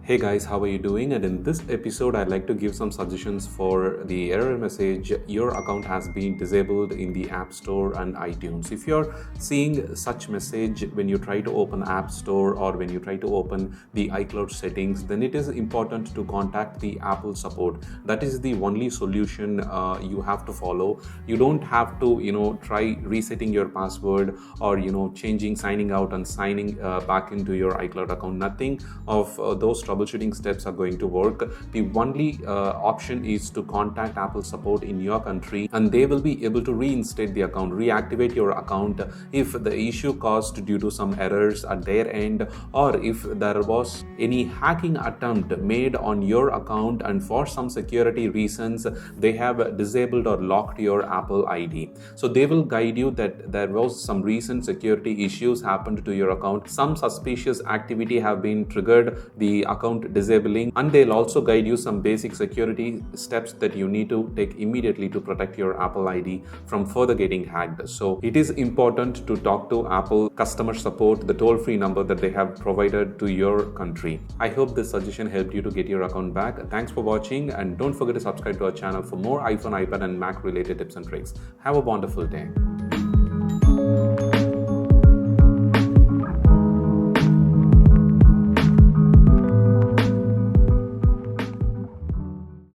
Hey guys, how are you doing? And in this episode, I'd like to give some suggestions for the error message your account has been disabled in the App Store and iTunes. If you're seeing such message when you try to open App Store or when you try to open the iCloud settings, then it is important to contact the Apple support. That is the only solution you have to follow. You don't have to, try resetting your password or, changing, signing out and signing back into your iCloud account. Nothing of those troubleshooting steps are going to work. The only option is to contact Apple support in your country, and they will be able to reinstate the account, reactivate your account if the issue caused due to some errors at their end, or if there was any hacking attempt made on your account and for some security reasons they have disabled or locked your Apple ID. So they will guide you that there was some recent security issues happened to your account, some suspicious activity have been triggered the account disabling, and they'll also guide you some basic security steps that you need to take immediately to protect your Apple ID from further getting hacked. So it is important to talk to Apple customer support, the toll-free number that they have provided to your country. I hope this suggestion helped you to get your account back. Thanks for watching, and don't forget to subscribe to our channel for more iPhone, iPad and Mac related tips and tricks. Have a wonderful day.